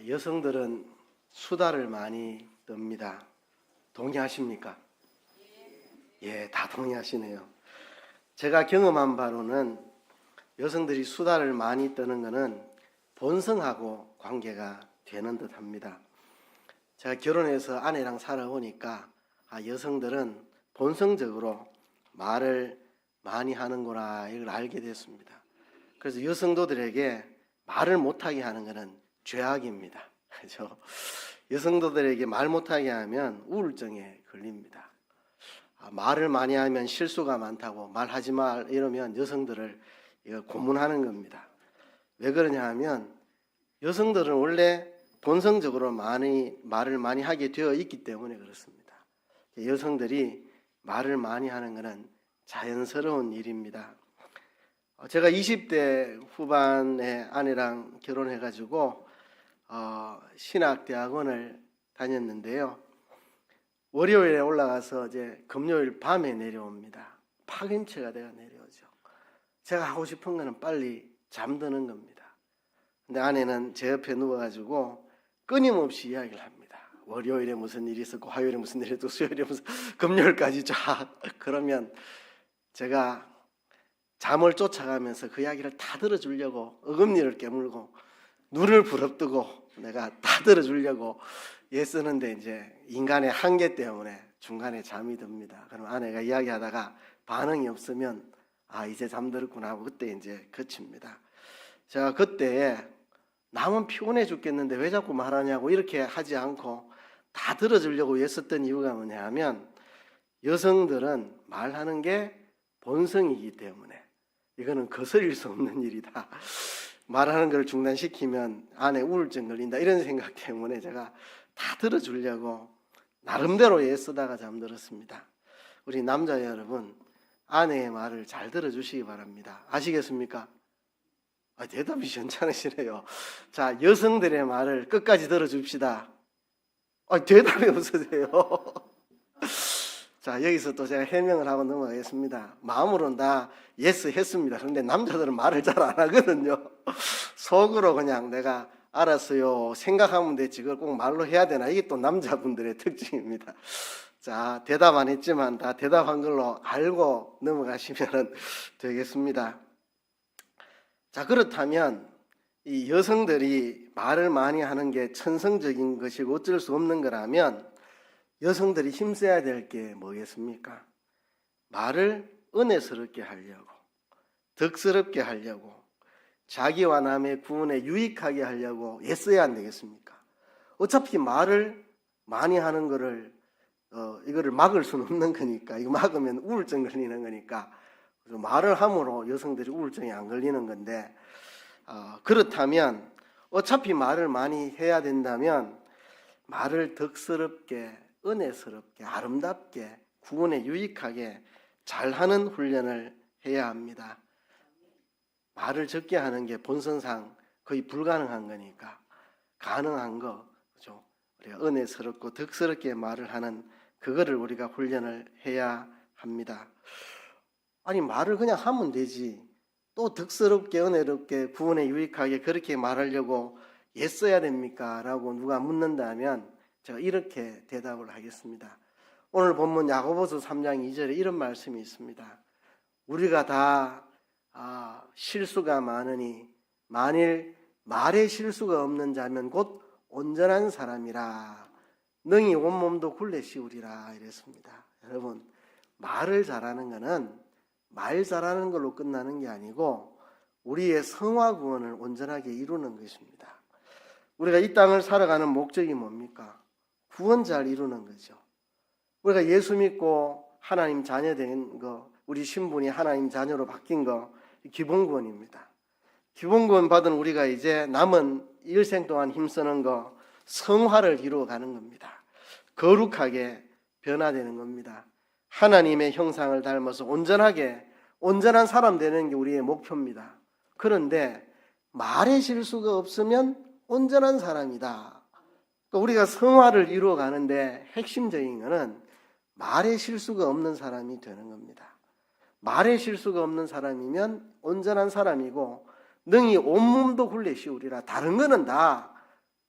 여성들은 수다를 많이 떱니다. 동의하십니까? 예, 다 동의하시네요. 제가 경험한 바로는 여성들이 수다를 많이 떠는 것은 본성하고 관계가 되는 듯 합니다. 제가 결혼해서 아내랑 살아보니까 여성들은 본성적으로 말을 많이 하는구나 이걸 알게 됐습니다. 그래서 여성도들에게 말을 못하게 하는 것은 죄악입니다. 그렇죠? 여성도들에게 말 못하게 하면 우울증에 걸립니다. 말을 많이 하면 실수가 많다고 말하지 말 이러면 여성들을 고문하는 겁니다. 왜 그러냐 하면 여성들은 원래 본성적으로 말을 많이 하게 되어 있기 때문에 그렇습니다. 여성들이 말을 많이 하는 것은 자연스러운 일입니다. 제가 20대 후반에 아내랑 결혼해가지고 신학대학원을 다녔는데요. 월요일에 올라가서 이제 금요일 밤에 내려옵니다. 파김치가 돼가 내려오죠. 제가 하고 싶은 거는 빨리 잠드는 겁니다. 근데 아내는 제 옆에 누워가지고 끊임없이 이야기를 합니다. 월요일에 무슨 일이 있었고 화요일에 무슨 일이 있었고 수요일에 무슨 금요일까지 쫙 그러면 제가 잠을 쫓아가면서 그 이야기를 다 들어주려고 어금니를 깨물고 눈을 부릅뜨고 내가 다 들어주려고 애쓰는데 이제 인간의 한계 때문에 중간에 잠이 듭니다. 그럼 아내가 이야기하다가 반응이 없으면 이제 잠들었구나 하고 그때 이제 그칩니다. 제가 그때 남은 피곤해 죽겠는데 왜 자꾸 말하냐고 이렇게 하지 않고 다 들어주려고 애썼던 이유가 뭐냐 하면 여성들은 말하는 게 본성이기 때문에 이거는 거스릴 수 없는 일이다. 말하는 걸 중단시키면 안에 우울증 걸린다 이런 생각 때문에 제가 다 들어주려고 나름대로 애쓰다가 잠들었습니다. 우리 남자 여러분 아내의 말을 잘 들어주시기 바랍니다. 아시겠습니까? 대답이 시원찮으시네요. 자, 여성들의 말을 끝까지 들어줍시다. 대답이 없으세요. 자, 여기서 또 제가 해명을 하고 넘어가겠습니다. 마음으로는 다 예스 했습니다. 그런데 남자들은 말을 잘 안 하거든요. 속으로 그냥 내가 알았어요 생각하면 되지 그걸 꼭 말로 해야 되나 이게 또 남자분들의 특징입니다. 자, 대답 안 했지만 다 대답한 걸로 알고 넘어가시면 되겠습니다. 자, 그렇다면 이 여성들이 말을 많이 하는 게 천성적인 것이고 어쩔 수 없는 거라면 여성들이 힘써야 될 게 뭐겠습니까? 말을 은혜스럽게 하려고, 덕스럽게 하려고, 자기와 남의 구원에 유익하게 하려고 애써야 안 되겠습니까? 어차피 말을 많이 하는 거를 이거를 막을 수는 없는 거니까 이거 막으면 우울증 걸리는 거니까 그래서 말을 함으로 여성들이 우울증이 안 걸리는 건데 그렇다면 어차피 말을 많이 해야 된다면 말을 덕스럽게 은혜스럽게 아름답게 구원에 유익하게 잘하는 훈련을 해야 합니다. 말을 적게 하는 게 본성상 거의 불가능한 거니까 가능한 거 그죠? 우리가 은혜스럽고 덕스럽게 말을 하는 그거를 우리가 훈련을 해야 합니다. 아니 말을 그냥 하면 되지 또 덕스럽게 은혜롭게 구원에 유익하게 그렇게 말하려고 애써야 됩니까? 라고 누가 묻는다면 제가 이렇게 대답을 하겠습니다. 오늘 본문 야고보서 3장 2절에 이런 말씀이 있습니다. 우리가 다 실수가 많으니 만일 말에 실수가 없는 자면 곧 온전한 사람이라 능히 온몸도 굴레 씌우리라 이랬습니다. 여러분 말을 잘하는 것은 말 잘하는 걸로 끝나는 게 아니고 우리의 성화 구원을 온전하게 이루는 것입니다. 우리가 이 땅을 살아가는 목적이 뭡니까? 구원 잘 이루는 거죠. 우리가 예수 믿고 하나님 자녀 된 거, 우리 신분이 하나님 자녀로 바뀐 거 기본 구원입니다. 기본 구원 받은 우리가 이제 남은 일생 동안 힘쓰는 거 성화를 이루어가는 겁니다. 거룩하게 변화되는 겁니다. 하나님의 형상을 닮아서 온전한 사람 되는 게 우리의 목표입니다. 그런데 말의 실수가 없으면 온전한 사람이다. 우리가 성화를 이루어가는데 핵심적인 것은 말의 실수가 없는 사람이 되는 겁니다. 말의 실수가 없는 사람이면 온전한 사람이고 능히 온몸도 굴레 씌우리라. 다른 거는 다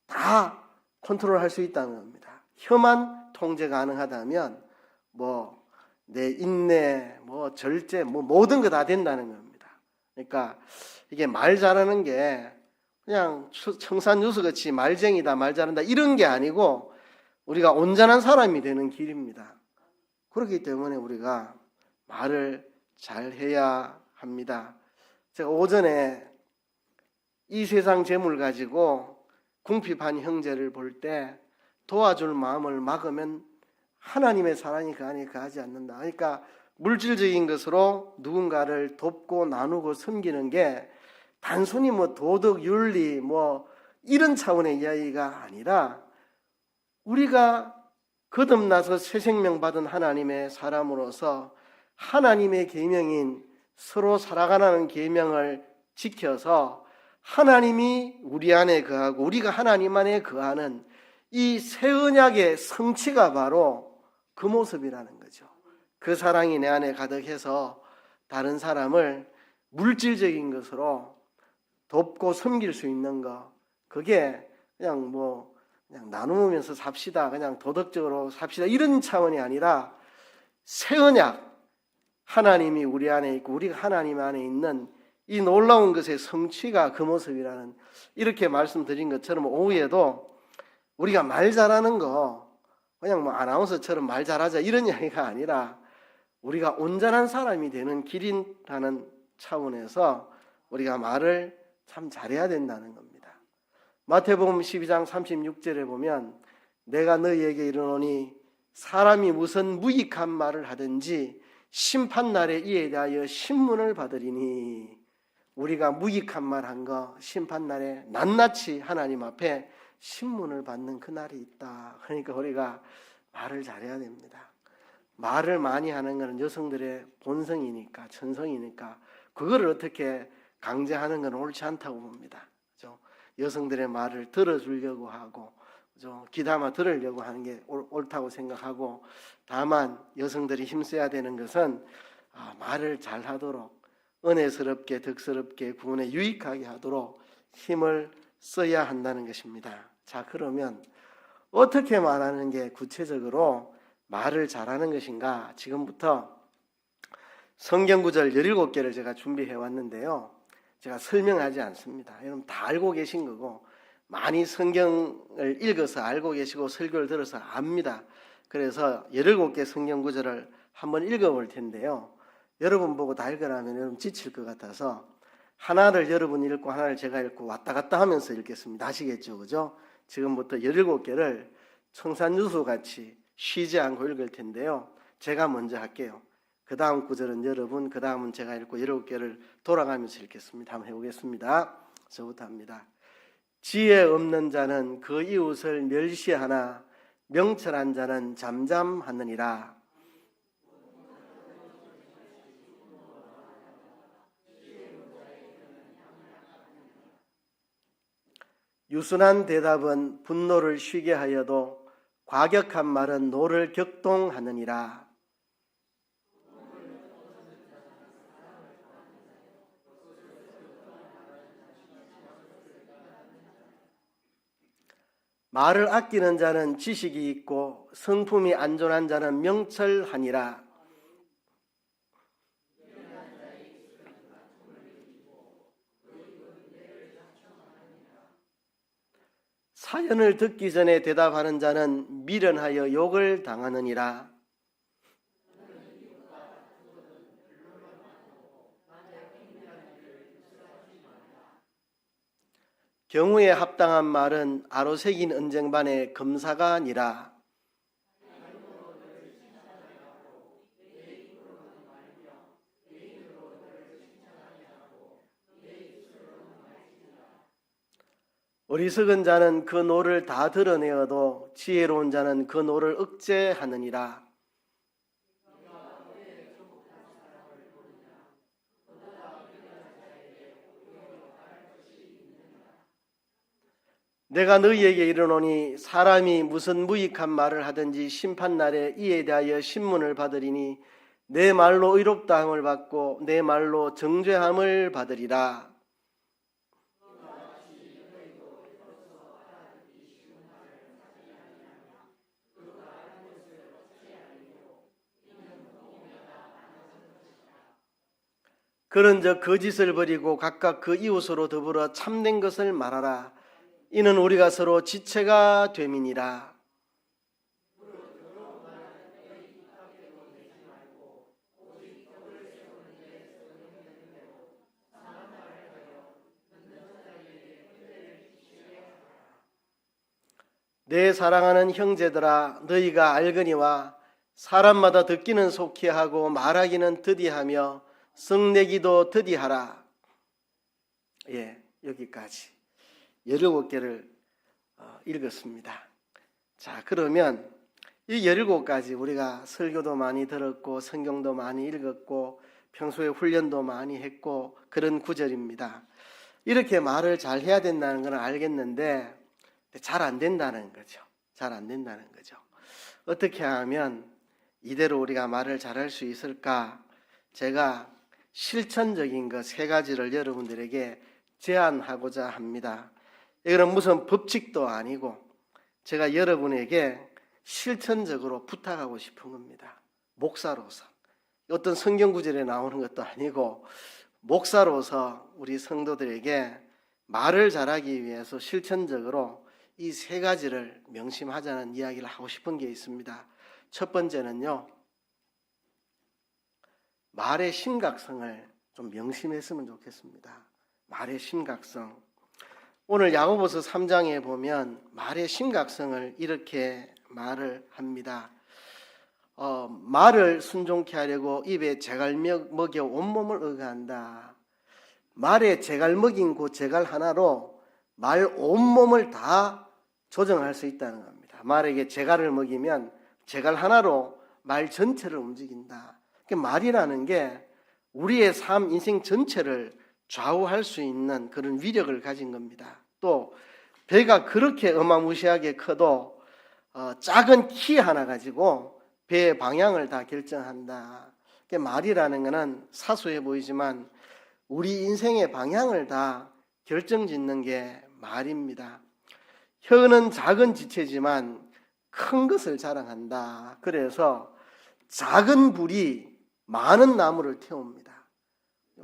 다 컨트롤할 수 있다는 겁니다. 혀만 통제 가능하다면 내 인내, 절제, 모든 거 다 된다는 겁니다. 그러니까 이게 말 잘하는 게 그냥 청산유수같이 말쟁이다, 말 잘한다 이런 게 아니고 우리가 온전한 사람이 되는 길입니다. 그렇기 때문에 우리가 말을 잘해야 합니다. 제가 오전에 이 세상 재물 가지고 궁핍한 형제를 볼 때 도와줄 마음을 막으면 하나님의 사랑이 그 안에 가지 않는다. 그러니까 물질적인 것으로 누군가를 돕고 나누고 섬기는 게 단순히 도덕, 윤리 이런 차원의 이야기가 아니라 우리가 거듭나서 새 생명 받은 하나님의 사람으로서 하나님의 계명인 서로 살아가는 계명을 지켜서 하나님이 우리 안에 거하고 우리가 하나님 안에 거하는 이 새 언약의 성취가 바로 그 모습이라는 거죠. 그 사랑이 내 안에 가득해서 다른 사람을 물질적인 것으로 돕고 섬길 수 있는 거, 그게 그냥 나누면서 삽시다, 그냥 도덕적으로 삽시다 이런 차원이 아니라 새 언약, 하나님이 우리 안에 있고 우리가 하나님 안에 있는 이 놀라운 것의 성취가 그 모습이라는, 이렇게 말씀드린 것처럼 오후에도 우리가 말 잘하는 거 그냥 아나운서처럼 말 잘하자 이런 이야기가 아니라 우리가 온전한 사람이 되는 길이라는 차원에서 우리가 말을 참 잘해야 된다는 겁니다. 마태복음 12장 36절에 보면 내가 너희에게 이르노니 사람이 무슨 무익한 말을 하든지 심판날에 이에 대하여 신문을 받으리니, 우리가 무익한 말 한 거 심판날에 낱낱이 하나님 앞에 신문을 받는 그날이 있다. 그러니까 우리가 말을 잘해야 됩니다. 말을 많이 하는 것은 여성들의 본성이니까, 천성이니까 그거를 어떻게 강제하는 건 옳지 않다고 봅니다. 그렇죠? 여성들의 말을 들어주려고 하고 귀담아 들으려고 하는 게 옳다고 생각하고, 다만 여성들이 힘써야 되는 것은 말을 잘하도록 은혜스럽게 덕스럽게 구원에 유익하게 하도록 힘을 써야 한다는 것입니다. 자, 그러면 어떻게 말하는 게 구체적으로 말을 잘하는 것인가? 지금부터 성경구절 17개를 제가 준비해 왔는데요, 제가 설명하지 않습니다. 여러분 다 알고 계신 거고 많이 성경을 읽어서 알고 계시고 설교를 들어서 압니다. 그래서 17개 성경구절을 한번 읽어볼 텐데요, 여러분 보고 다 읽으라면 여러분 지칠 것 같아서 하나를 여러분 읽고 하나를 제가 읽고 왔다 갔다 하면서 읽겠습니다. 아시겠죠? 그죠? 지금부터 17개를 청산유수같이 쉬지 않고 읽을 텐데요, 제가 먼저 할게요. 그 다음 구절은 여러분, 그 다음은 제가 읽고 17개를 돌아가면서 읽겠습니다. 한번 해보겠습니다. 저부터 합니다. 지혜 없는 자는 그 이웃을 멸시하나 명철한 자는 잠잠하느니라. 유순한 대답은 분노를 쉬게 하여도 과격한 말은 노를 격동하느니라. 말을 아끼는 자는 지식이 있고 성품이 안전한 자는 명철하니라. 사연을 듣기 전에 대답하는 자는 미련하여 욕을 당하느니라. 경우에 합당한 말은 아로새긴 언쟁반의 검사가 아니라. 어리석은 자는 그 노를 다 드러내어도 지혜로운 자는 그 노를 억제하느니라. 내가 너희에게 이르노니 사람이 무슨 무익한 말을 하든지 심판날에 이에 대하여 신문을 받으리니 내 말로 의롭다 함을 받고 내 말로 정죄함을 받으리라. 그런 저 거짓을 버리고 각각 그 이웃으로 더불어 참된 것을 말하라. 이는 우리가 서로 지체가 됨이니라. 내 사랑하는 형제들아, 너희가 알거니와 사람마다 듣기는 속히 하고 말하기는 더디하며 성내기도 더디하라. 예, 여기까지 17개를 읽었습니다. 자, 그러면 이 17가지 우리가 설교도 많이 들었고 성경도 많이 읽었고 평소에 훈련도 많이 했고 그런 구절입니다. 이렇게 말을 잘 해야 된다는 건 알겠는데 잘 안 된다는 거죠. 잘 안 된다는 거죠. 어떻게 하면 이대로 우리가 말을 잘할 수 있을까? 제가 실천적인 것 3가지를 여러분들에게 제안하고자 합니다. 이거는 무슨 법칙도 아니고 제가 여러분에게 실천적으로 부탁하고 싶은 겁니다. 목사로서. 어떤 성경 구절에 나오는 것도 아니고 목사로서 우리 성도들에게 말을 잘하기 위해서 실천적으로 이 3가지를 명심하자는 이야기를 하고 싶은 게 있습니다. 첫 번째는요, 말의 심각성을 좀 명심했으면 좋겠습니다. 말의 심각성. 오늘 야고보서 3장에 보면 말의 심각성을 이렇게 말을 합니다. 말을 순종케 하려고 입에 재갈 먹여 온몸을 의거한다. 말에 재갈 먹인 그 재갈 하나로 말 온몸을 다 조정할 수 있다는 겁니다. 말에게 재갈을 먹이면 재갈 하나로 말 전체를 움직인다. 말이라는 게 우리의 삶, 인생 전체를 좌우할 수 있는 그런 위력을 가진 겁니다. 또 배가 그렇게 어마무시하게 커도 작은 키 하나 가지고 배의 방향을 다 결정한다. 말이라는 것은 사소해 보이지만 우리 인생의 방향을 다 결정짓는 게 말입니다. 혀는 작은 지체지만 큰 것을 자랑한다. 그래서 작은 불이 많은 나무를 태웁니다.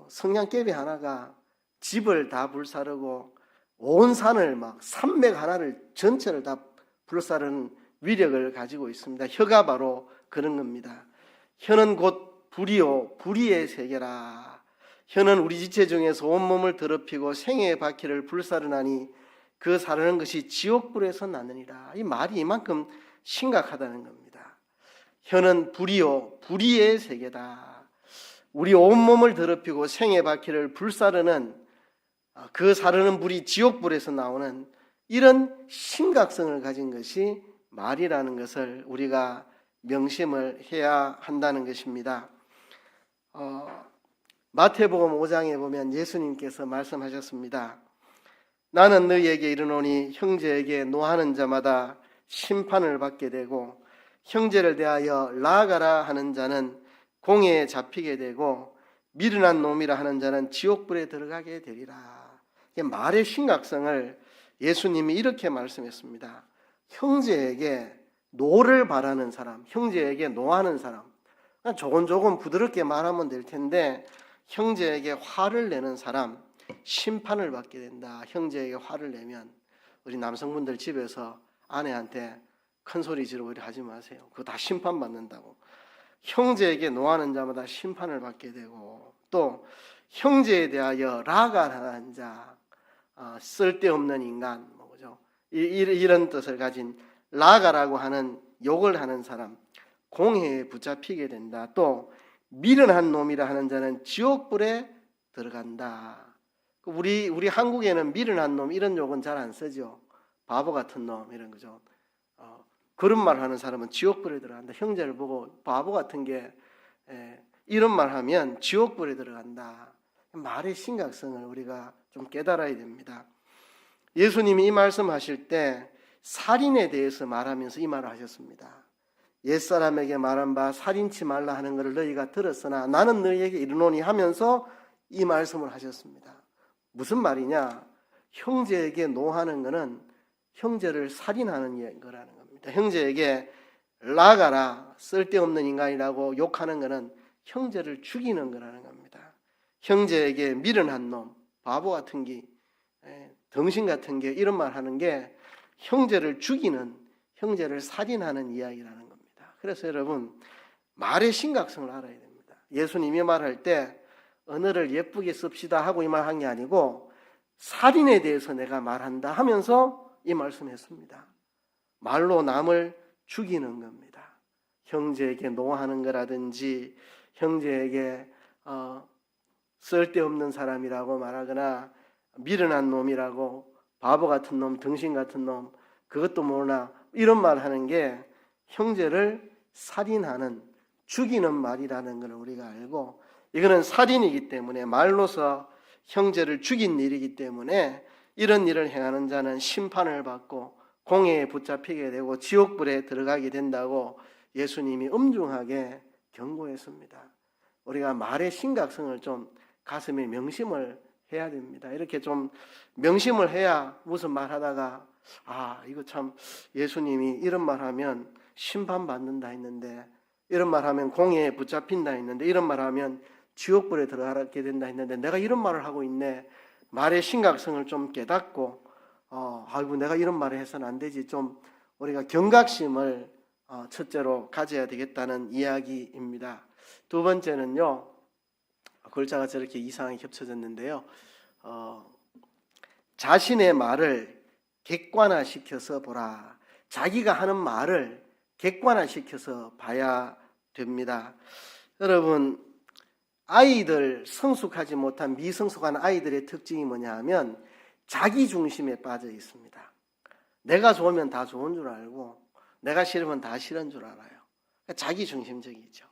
성냥개비 하나가 집을 다 불사르고 온 산을 막 산맥 하나를 전체를 다 불사르는 위력을 가지고 있습니다. 혀가 바로 그런 겁니다. 혀는 곧 불이요 불의의 세계라. 혀는 우리 지체 중에서 온몸을 더럽히고 생애의 바퀴를 불사르나니 그 사르는 것이 지옥불에서 나느니라. 이 말이 이만큼 심각하다는 겁니다. 혀는 불이요 불의의 세계다. 우리 온몸을 더럽히고 생의 바퀴를 불사르는 그 사르는 불이 지옥불에서 나오는 이런 심각성을 가진 것이 말이라는 것을 우리가 명심을 해야 한다는 것입니다. 마태복음 5장에 보면 예수님께서 말씀하셨습니다. 나는 너희에게 이르노니 형제에게 노하는 자마다 심판을 받게 되고 형제를 대하여 나아가라 하는 자는 공회에 잡히게 되고 미련한 놈이라 하는 자는 지옥불에 들어가게 되리라. 말의 심각성을 예수님이 이렇게 말씀했습니다. 형제에게 노를 바라는 사람, 형제에게 노하는 사람, 조곤조곤 부드럽게 말하면 될 텐데 형제에게 화를 내는 사람 심판을 받게 된다. 형제에게 화를 내면 우리 남성분들 집에서 아내한테 큰 소리 지르고 하지 마세요. 그거 다 심판받는다고. 형제에게 노하는 자마다 심판을 받게 되고 또 형제에 대하여 라가라는 자, 쓸데없는 인간, 뭐죠? 이런 뜻을 가진 라가라고 하는 욕을 하는 사람 공회에 붙잡히게 된다. 또 미련한 놈이라 하는 자는 지옥불에 들어간다. 우리 한국에는 미련한 놈 이런 욕은 잘 안 쓰죠. 바보 같은 놈 이런 거죠. 그런 말 하는 사람은 지옥불에 들어간다. 형제를 보고 바보 같은 게 이런 말 하면 지옥불에 들어간다. 말의 심각성을 우리가 좀 깨달아야 됩니다. 예수님이 이 말씀하실 때 살인에 대해서 말하면서 이 말을 하셨습니다. 옛사람에게 말한 바 살인치 말라 하는 것을 너희가 들었으나 나는 너희에게 이르노니 하면서 이 말씀을 하셨습니다. 무슨 말이냐? 형제에게 노하는 것은 형제를 살인하는 거라는 겁니다. 형제에게 나가라 쓸데없는 인간이라고 욕하는 것은 형제를 죽이는 거라는 겁니다. 형제에게 미련한 놈, 바보 같은 게, 덩신 같은 게 이런 말 하는 게 형제를 죽이는, 형제를 살인하는 이야기라는 겁니다. 그래서 여러분, 말의 심각성을 알아야 됩니다. 예수님이 말할 때 언어를 예쁘게 씁시다 하고 이 말 한 게 아니고 살인에 대해서 내가 말한다 하면서 이 말씀했습니다. 말로 남을 죽이는 겁니다. 형제에게 노하는 거라든지 형제에게 쓸데없는 사람이라고 말하거나 미련한 놈이라고 바보 같은 놈, 등신 같은 놈, 그것도 모르나 이런 말 하는 게 형제를 살인하는, 죽이는 말이라는 걸 우리가 알고, 이거는 살인이기 때문에 말로서 형제를 죽인 일이기 때문에 이런 일을 행하는 자는 심판을 받고 공회에 붙잡히게 되고 지옥불에 들어가게 된다고 예수님이 엄중하게 경고했습니다. 우리가 말의 심각성을 좀 가슴에 명심을 해야 됩니다. 이렇게 좀 명심을 해야 무슨 말 하다가 이거 참 예수님이 이런 말 하면 심판받는다 했는데, 이런 말 하면 공회에 붙잡힌다 했는데, 이런 말 하면 지옥불에 들어가게 된다 했는데 내가 이런 말을 하고 있네. 말의 심각성을 좀 깨닫고 아이고 내가 이런 말을 해서는 안 되지. 좀 우리가 경각심을 첫째로 가져야 되겠다는 이야기입니다. 두 번째는요, 글자가 저렇게 이상하게 겹쳐졌는데요, 자신의 말을 객관화시켜서 보라. 자기가 하는 말을 객관화시켜서 봐야 됩니다. 여러분, 아이들, 성숙하지 못한 미성숙한 아이들의 특징이 뭐냐 하면 자기 중심에 빠져 있습니다. 내가 좋으면 다 좋은 줄 알고 내가 싫으면 다 싫은 줄 알아요. 자기 중심적이죠.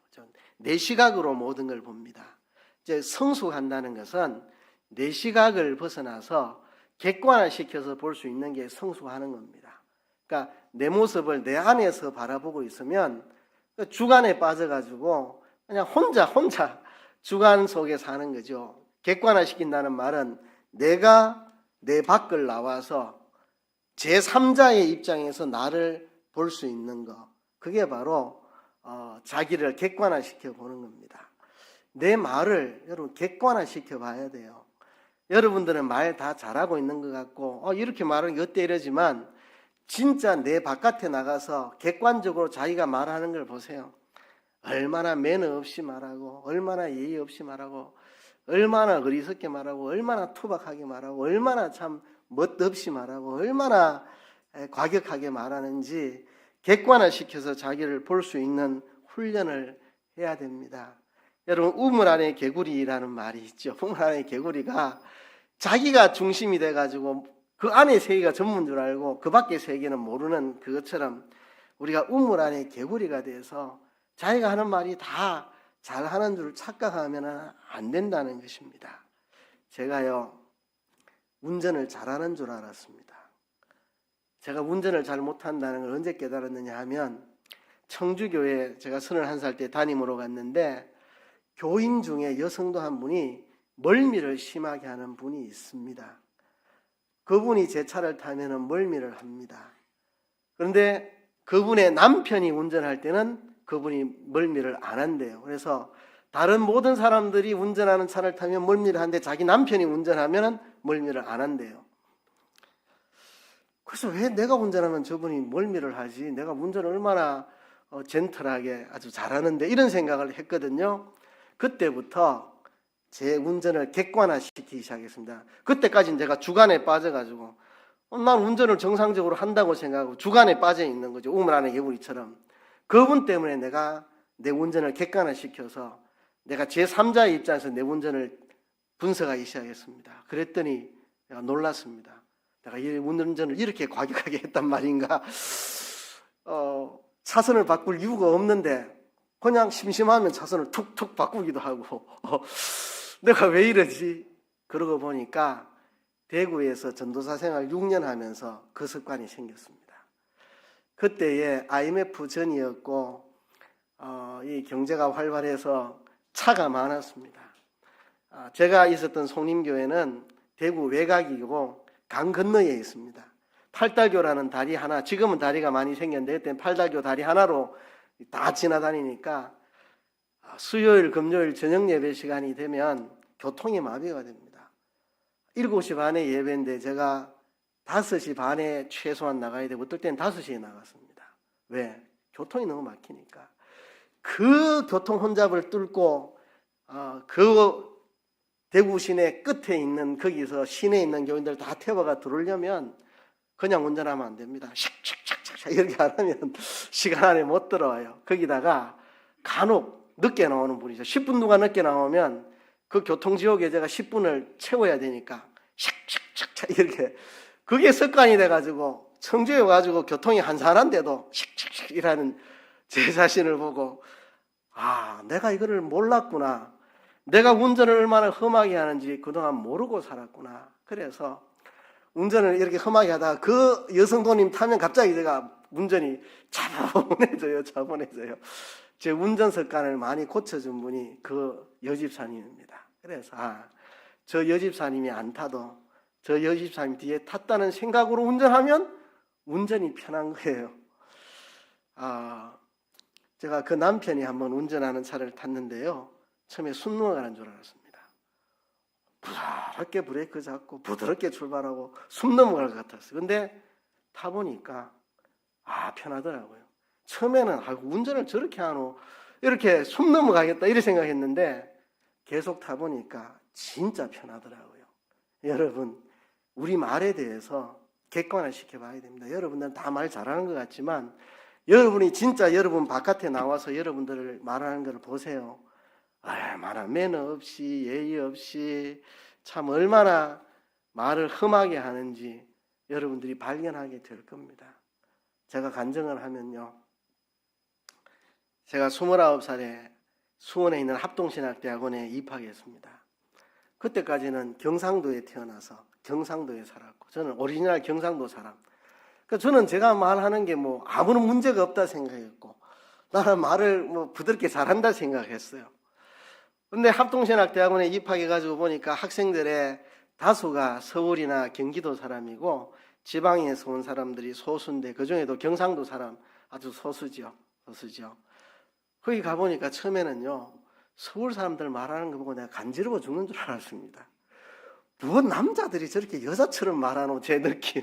내 시각으로 모든 걸 봅니다. 이제 성숙한다는 것은 내 시각을 벗어나서 객관화시켜서 볼 수 있는 게 성숙하는 겁니다. 그러니까 내 모습을 내 안에서 바라보고 있으면 주관에 빠져가지고 그냥 혼자 주관 속에 사는 거죠. 객관화시킨다는 말은 내가 내 밖을 나와서 제3자의 입장에서 나를 볼 수 있는 거, 그게 바로 자기를 객관화시켜 보는 겁니다. 내 말을 여러분 객관화시켜 봐야 돼요. 여러분들은 말 다 잘하고 있는 것 같고 이렇게 말하는 게 어때 이러지만 진짜 내 바깥에 나가서 객관적으로 자기가 말하는 걸 보세요. 얼마나 매너 없이 말하고, 얼마나 예의 없이 말하고, 얼마나 어리석게 말하고, 얼마나 투박하게 말하고, 얼마나 참 멋없이 말하고, 얼마나 과격하게 말하는지 객관화시켜서 자기를 볼 수 있는 훈련을 해야 됩니다. 여러분, 우물 안에 개구리라는 말이 있죠. 우물 안에 개구리가 자기가 중심이 돼가지고 그 안에 세계가 전부인 줄 알고 그 밖의 세계는 모르는 그것처럼 우리가 우물 안에 개구리가 돼서 자기가 하는 말이 다 잘하는 줄 착각하면 안 된다는 것입니다. 제가요, 운전을 잘하는 줄 알았습니다. 제가 운전을 잘 못한다는 걸 언제 깨달았느냐 하면 청주교회 제가 31살 때 담임으로 갔는데 교인 중에 여성도 한 분이 멀미를 심하게 하는 분이 있습니다. 그분이 제 차를 타면 멀미를 합니다. 그런데 그분의 남편이 운전할 때는 그분이 멀미를 안 한대요. 그래서 다른 모든 사람들이 운전하는 차를 타면 멀미를 하는데 자기 남편이 운전하면 멀미를 안 한대요. 그래서 왜 내가 운전하면 저분이 멀미를 하지? 내가 운전을 얼마나 젠틀하게 아주 잘하는데 이런 생각을 했거든요. 그때부터 제 운전을 객관화시키기 시작했습니다. 그때까지는 제가 주관에 빠져가지고 난 운전을 정상적으로 한다고 생각하고 주관에 빠져 있는 거죠. 우물 안에 개구리처럼. 그분 때문에 내가 내 운전을 객관화시켜서 내가 제3자의 입장에서 내 운전을 분석하기 시작했습니다. 그랬더니 내가 놀랐습니다. 내가 이 운전을 이렇게 과격하게 했단 말인가. 차선을 바꿀 이유가 없는데 그냥 심심하면 차선을 툭툭 바꾸기도 하고 내가 왜 이러지? 그러고 보니까 대구에서 전도사 생활 6년 하면서 그 습관이 생겼습니다. 그때에 IMF 전이었고 이 경제가 활발해서 차가 많았습니다. 제가 있었던 송림교회는 대구 외곽이고 강 건너에 있습니다. 팔달교라는 다리 하나, 지금은 다리가 많이 생겼는데 그때는 팔달교 다리 하나로 다 지나다니니까 수요일, 금요일 저녁 예배 시간이 되면 교통이 마비가 됩니다. 7시 반에 예배인데 제가 5시 반에 최소한 나가야 되고 어떨 때는 5시에 나갔습니다. 왜? 교통이 너무 막히니까. 그 교통 혼잡을 뚫고 그 대구 시내 끝에 있는 거기서 시내에 있는 교인들 다 태워가 들어오려면 그냥 운전하면 안 됩니다. 샥샥샥샥 이렇게 안 하면 시간 안에 못 들어와요. 거기다가 간혹 늦게 나오는 분이죠. 10분 누가 늦게 나오면 그 교통지옥에 제가 10분을 채워야 되니까 샥샥샥샥 이렇게 그게 습관이 돼가지고 청주에 와가지고 교통이 한산한데도 샥샥샥 이라는 제 자신을 보고 내가 이거를 몰랐구나. 내가 운전을 얼마나 험하게 하는지 그동안 모르고 살았구나. 그래서 운전을 이렇게 험하게 하다가 그 여성도님 타면 갑자기 제가 운전이 차분해져요. 제 운전 습관을 많이 고쳐준 분이 그 여집사님입니다. 그래서 저 여집사님이 안 타도 저 여집사님 뒤에 탔다는 생각으로 운전하면 운전이 편한 거예요. 제가 그 남편이 한번 운전하는 차를 탔는데요. 처음에 숨 넘어가는 줄 알았습니다. 부드럽게 브레이크 잡고 부드럽게 출발하고 숨 넘어갈 것 같았어요. 근데 타보니까 편하더라고요. 처음에는 운전을 저렇게 하노 이렇게 숨 넘어가겠다 이렇게 생각했는데 계속 타보니까 진짜 편하더라고요. 여러분 우리 말에 대해서 객관화 시켜봐야 됩니다. 여러분들은 다 말 잘하는 것 같지만 여러분이 진짜 여러분 바깥에 나와서 여러분들을 말하는 걸 보세요. 얼마나 매너 없이 예의 없이 참 얼마나 말을 험하게 하는지 여러분들이 발견하게 될 겁니다. 제가 간증을 하면요. 제가 29살에 수원에 있는 합동신학대학원에 입학했습니다. 그때까지는 경상도에 태어나서 경상도에 살았고 저는 오리지널 경상도 사람. 그러니까 저는 제가 말하는 게 아무런 문제가 없다 생각했고 나는 말을 부드럽게 잘한다 생각했어요. 근데 합동신학대학원에 입학해가지고 보니까 학생들의 다수가 서울이나 경기도 사람이고 지방에서 온 사람들이 소수인데 그중에도 경상도 사람 아주 소수죠. 거기 가보니까 처음에는요. 서울 사람들 말하는 거 보고 내가 간지러워 죽는 줄 알았습니다. 무슨 남자들이 저렇게 여자처럼 말하노 제 느낌.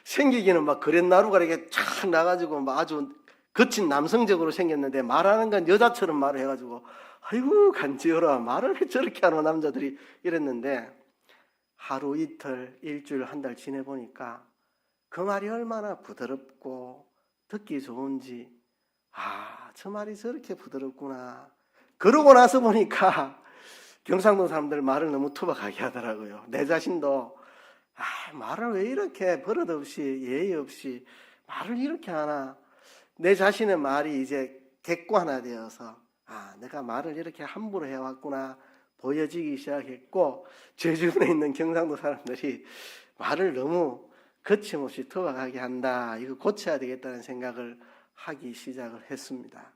생기기는 막 그렛나루가 이렇게 쫙 나가지고 아주 거친 남성적으로 생겼는데 말하는 건 여자처럼 말을 해가지고 아이고 간지러워 말을 왜 저렇게 하노 남자들이 이랬는데 하루 이틀 일주일 한 달 지내보니까 그 말이 얼마나 부드럽고 듣기 좋은지 저 말이 저렇게 부드럽구나. 그러고 나서 보니까 경상도 사람들 말을 너무 투박하게 하더라고요. 내 자신도 말을 왜 이렇게 버릇없이 예의 없이 말을 이렇게 하나. 내 자신의 말이 이제 객관화되어서 내가 말을 이렇게 함부로 해왔구나 보여지기 시작했고 제 주변에 있는 경상도 사람들이 말을 너무 거침없이 투박하게 한다. 이거 고쳐야 되겠다는 생각을 하기 시작을 했습니다.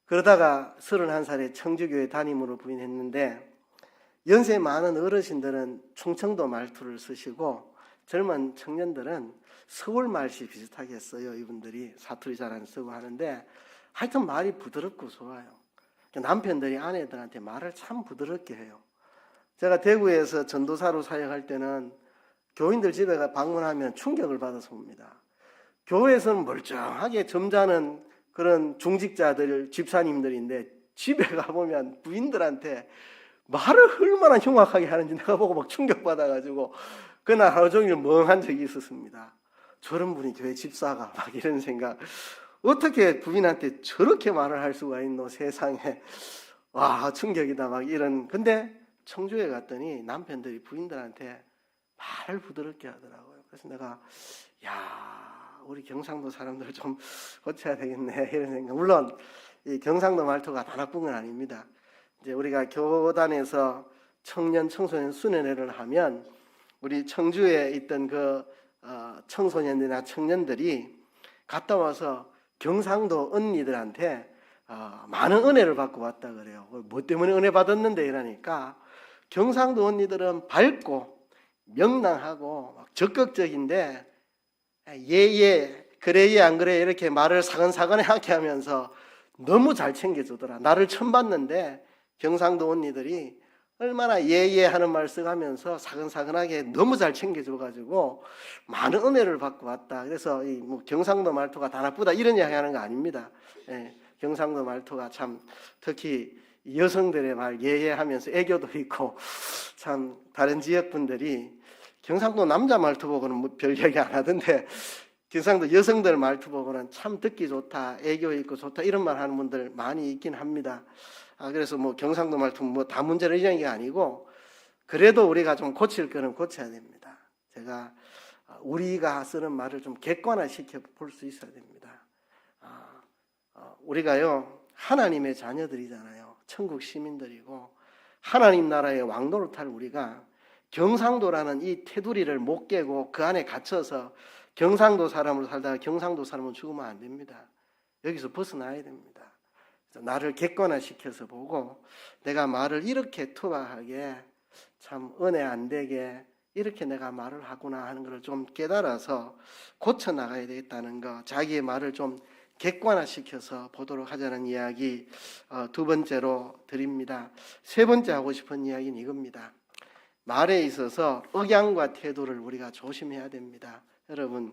그러다가 31살에 청주교회 담임으로 부임했는데 연세 많은 어르신들은 충청도 말투를 쓰시고 젊은 청년들은 서울 말씨 비슷하게 써요. 이분들이 사투리 잘 안 쓰고 하는데 하여튼 말이 부드럽고 좋아요. 남편들이 아내들한테 말을 참 부드럽게 해요. 제가 대구에서 전도사로 사역할 때는 교인들 집에 방문하면 충격을 받아서 옵니다. 교회에서는 멀쩡하게 점잖은 그런 중직자들, 집사님들인데 집에 가보면 부인들한테 말을 얼마나 흉악하게 하는지 내가 보고 막 충격받아가지고 그날 하루 종일 멍한 적이 있었습니다. 저런 분이 교회 집사가 막 이런 생각. 어떻게 부인한테 저렇게 말을 할 수가 있노 세상에. 와 충격이다 막 이런. 근데 청주에 갔더니 남편들이 부인들한테 말을 부드럽게 하더라고요. 그래서 내가 우리 경상도 사람들 좀 고쳐야 되겠네 이런 생각. 물론 이 경상도 말투가 다 나쁜 건 아닙니다. 이제 우리가 교단에서 청년 청소년 수련회를 하면 우리 청주에 있던 그 청소년들이나 청년들이 갔다 와서 경상도 언니들한테 많은 은혜를 받고 왔다 그래요. 뭐 때문에 은혜 받았는데 이러니까 경상도 언니들은 밝고 명랑하고 막 적극적인데 그래 안 그래 이렇게 말을 사근사근하게 하면서 너무 잘 챙겨주더라. 나를 처음 봤는데 경상도 언니들이 얼마나 예예하는 말 써가면서 사근사근하게 너무 잘 챙겨줘가지고 많은 은혜를 받고 왔다. 그래서 이 뭐 경상도 말투가 다 나쁘다 이런 이야기하는 거 아닙니다. 예, 경상도 말투가 참 특히 여성들의 말 예예하면서 애교도 있고 참 다른 지역 분들이 경상도 남자 말투 보고는 뭐 별 얘기 안 하던데 경상도 여성들 말투 보고는 참 듣기 좋다, 애교 있고 좋다 이런 말 하는 분들 많이 있긴 합니다. 그래서 뭐 경상도 말투 뭐 다 문제를 이야기한 게 아니고 그래도 우리가 좀 고칠 거는 고쳐야 됩니다. 제가 우리가 쓰는 말을 좀 객관화시켜 볼 수 있어야 됩니다. 우리가요 하나님의 자녀들이잖아요. 천국 시민들이고 하나님 나라의 왕노릇할 우리가 경상도라는 이 테두리를 못 깨고 그 안에 갇혀서 경상도 사람으로 살다가 경상도 사람으로 죽으면 안 됩니다. 여기서 벗어나야 됩니다. 나를 객관화시켜서 보고 내가 말을 이렇게 투박하게 참 은혜 안 되게 이렇게 내가 말을 하구나 하는 것을 좀 깨달아서 고쳐 나가야 되겠다는 거, 자기의 말을 좀 객관화시켜서 보도록 하자는 이야기 두 번째로 드립니다. 세 번째 하고 싶은 이야기는 이겁니다. 말에 있어서 억양과 태도를 우리가 조심해야 됩니다. 여러분,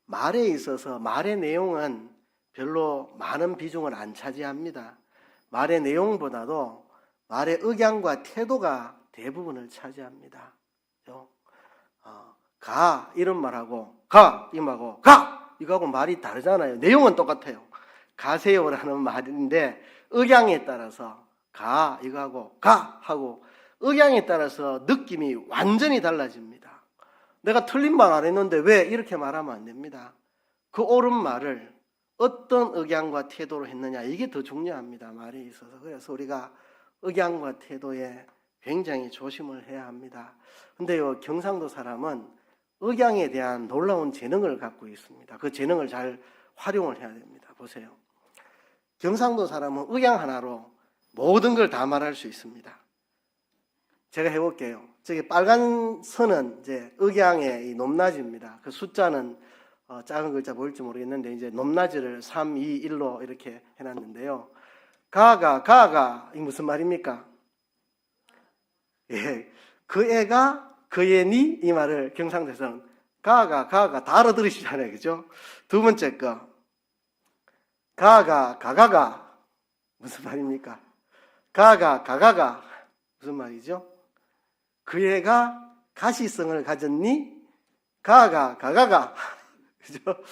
말에 있어서 말의 내용은 별로 많은 비중을 안 차지합니다. 말의 내용보다도 말의 억양과 태도가 대부분을 차지합니다. 가 이런 말하고 가 이 말하고 가 이거하고 말이 다르잖아요. 내용은 똑같아요. 가세요라는 말인데 억양에 따라서 가 이거하고 가 하고 억양에 따라서 느낌이 완전히 달라집니다. 내가 틀린 말 안 했는데 왜 이렇게 말하면 안 됩니다. 그 옳은 말을 어떤 억양과 태도로 했느냐 이게 더 중요합니다. 말에 있어서. 그래서 우리가 억양과 태도에 굉장히 조심을 해야 합니다. 근데요 경상도 사람은 억양에 대한 놀라운 재능을 갖고 있습니다. 그 재능을 잘 활용을 해야 됩니다. 보세요. 경상도 사람은 억양 하나로 모든 걸 다 말할 수 있습니다. 제가 해볼게요. 저기 빨간 선은 이제 억양의 이 높낮이입니다. 그 숫자는 작은 글자 보일지 모르겠는데 이제 높낮이를 3, 2, 1로 이렇게 해놨는데요. 가가 이 무슨 말입니까? 예, 그 애가 그 애니 이 말을 경상도에서는 가가 다 알아들으시잖아요, 그죠? 두 번째 거 가가 무슨 말입니까? 가가 무슨 말이죠? 그 애가 가시성을 가졌니? 가가 그죠?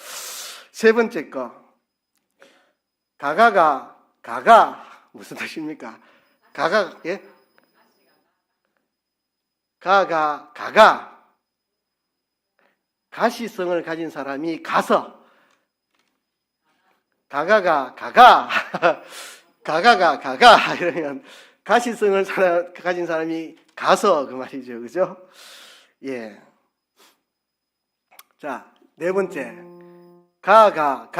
세 번째 거 가가 무슨 뜻입니까? 예? 가가 가시성을 가진 사람이 가서 가가 이러면 가시성을 가진 사람이 가서 그 말이죠, 그죠? 예. 자, 네 번째 가가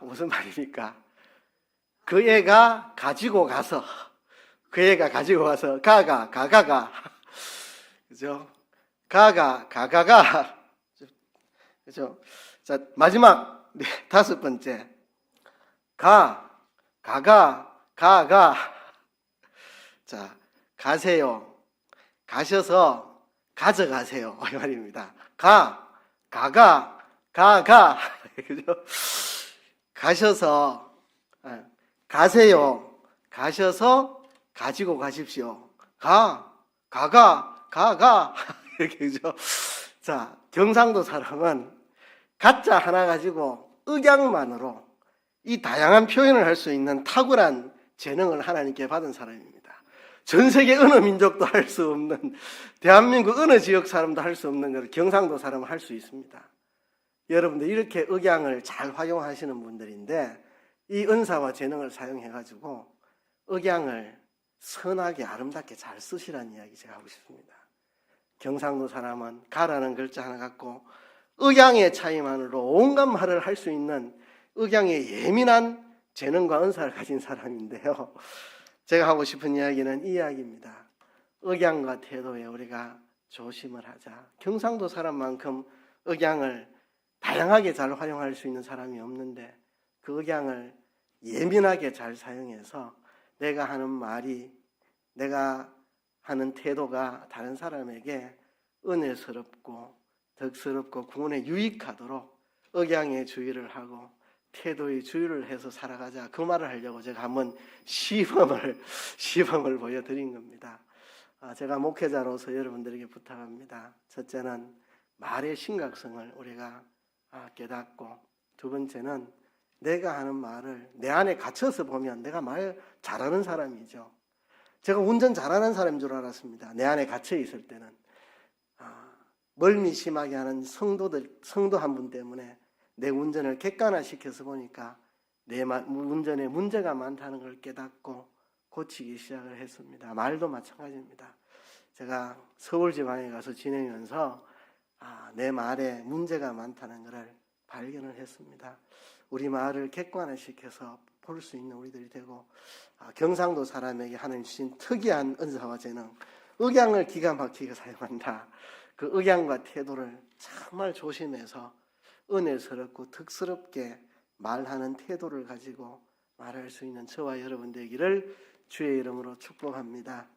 무슨 말입니까? 그 애가 가지고 가서 가가 그죠? 가가 그죠? 자, 마지막 네, 다섯 번째 가가 자, 가세요. 가셔서 가져가세요. 이 말입니다. 가가 그죠? 가셔서 가세요. 가셔서 가지고 가십시오. 가가 이렇게 그죠? 자, 경상도 사람은 가짜 하나 가지고 억양만으로 이 다양한 표현을 할 수 있는 탁월한 재능을 하나님께 받은 사람입니다. 전 세계 어느 민족도 할 수 없는, 대한민국 어느 지역 사람도 할 수 없는 것을 경상도 사람은 할 수 있습니다. 여러분들 이렇게 억양을 잘 활용하시는 분들인데 이 은사와 재능을 사용해가지고 억양을 선하게 아름답게 잘 쓰시라는 이야기 제가 하고 싶습니다. 경상도 사람은 가라는 글자 하나 갖고 억양의 차이만으로 온갖 말을 할 수 있는 억양의 예민한 재능과 은사를 가진 사람인데요. 제가 하고 싶은 이야기는 이 이야기입니다. 억양과 태도에 우리가 조심을 하자. 경상도 사람만큼 억양을 다양하게 잘 활용할 수 있는 사람이 없는데 그 억양을 예민하게 잘 사용해서 내가 하는 말이, 내가 하는 태도가 다른 사람에게 은혜스럽고 덕스럽고 구원에 유익하도록 억양의 주의를 하고 태도의 주의를 해서 살아가자, 그 말을 하려고 제가 한번 시범을 보여드린 겁니다. 제가 목회자로서 여러분들에게 부탁합니다. 첫째는 말의 심각성을 우리가 깨닫고, 두 번째는 내가 하는 말을 내 안에 갇혀서 보면 내가 말 잘하는 사람이죠. 제가 운전 잘하는 사람인 줄 알았습니다. 내 안에 갇혀 있을 때는. 멀미심하게 하는 성도 한 분 때문에 내 운전을 객관화시켜서 보니까 내 운전에 문제가 많다는 걸 깨닫고 고치기 시작을 했습니다. 말도 마찬가지입니다. 제가 서울 지방에 가서 지내면서 내 말에 문제가 많다는 것을 발견을 했습니다. 우리 말을 객관화시켜서 볼 수 있는 우리들이 되고, 경상도 사람에게 하나님 주신 특이한 은사와 재능, 억양을 기가 막히게 사용한다. 그 억양과 태도를 정말 조심해서 은혜스럽고 덕스럽게 말하는 태도를 가지고 말할 수 있는 저와 여러분 되기를 주의 이름으로 축복합니다.